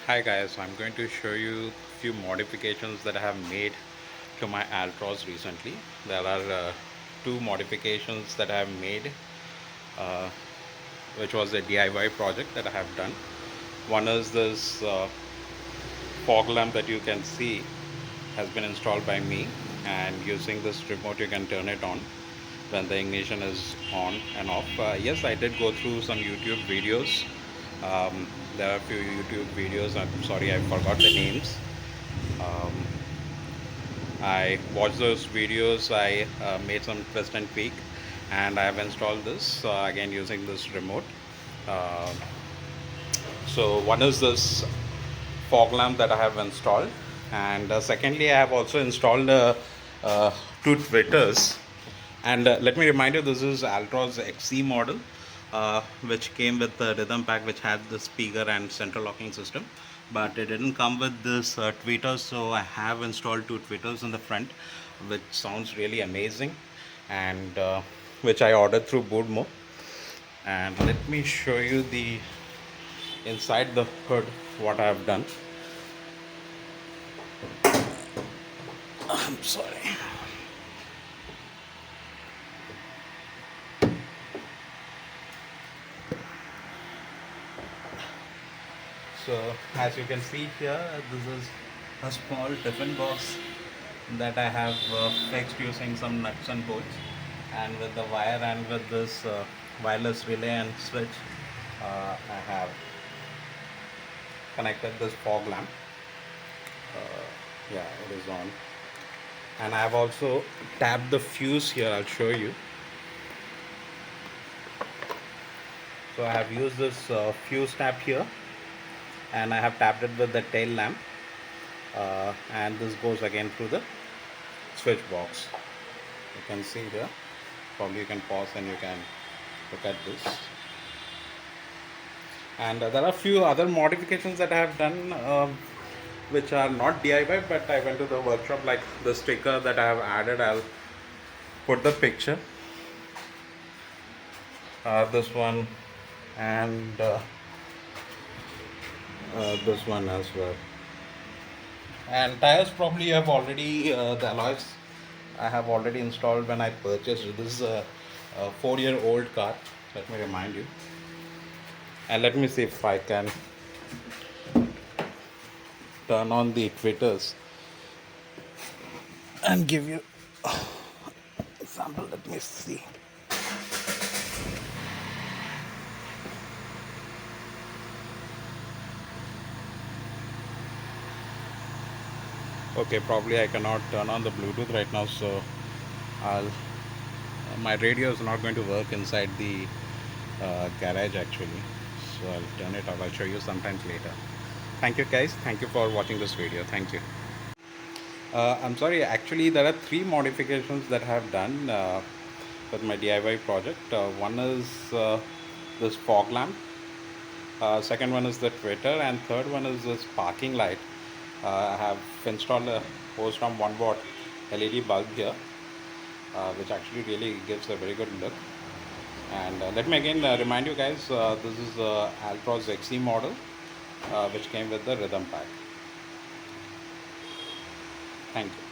Hi guys, I'm going to show you a few modifications that I have made to my Altroz recently. There are two modifications that I have made, uh, which was a DIY project that I have done. One is this fog lamp that you can see has been installed by me, and using this remote you can turn it on when the ignition is on and off. Yes, I did go through some YouTube videos. There are a few YouTube videos. I'm sorry, I forgot the names. Um, I watched those videos. I made some twist and tweak, and I have installed this again using this remote. Uh, so one is this fog lamp that I have installed, and secondly, I have also installed two tweeters. And let me remind you, this is Altroz XC model, which came with the rhythm pack, which had the speaker and central locking system. But it didn't come with this tweeter, so I have installed two tweeters in the front, which sounds really amazing, and which I ordered through Boodmo. And let me show you the inside the hood what I have done. I'm sorry. So as you can see here, this is a small tiffin box that I have fixed using some nuts and bolts, and with the wire and with this wireless relay and switch, I have connected this fog lamp. Yeah, it is on, and I have also tapped the fuse here. I'll show you. So I have used this fuse tap here, and I have tapped it with the tail lamp, and this goes again through the switch box. You can see here. Probably you can pause and you can look at this. And there are a few other modifications that I have done, which are not DIY, but I went to the workshop, like the sticker that I have added. I'll put the picture, this one, and this one as well. And tires, probably you have already, the alloys I have already installed when I purchased it. This is a 4-year-old car, let me remind you. And let me see if I can turn on the tweeters and give you example. Let me see. Okay, probably I cannot turn on the Bluetooth right now, so my radio is not going to work inside the garage actually, so I'll turn it off. I'll show you sometimes later. Thank you guys, thank you for watching this video. Thank you. I'm sorry, actually there are three modifications that I have done with my DIY project. One is this fog lamp, second one is the tweeter, and third one is this parking light. I have installed a post from 1 watt LED bulb here, which actually really gives a very good look. And let me again remind you guys, this is Altroz XC model, which came with the rhythm pack. Thank you.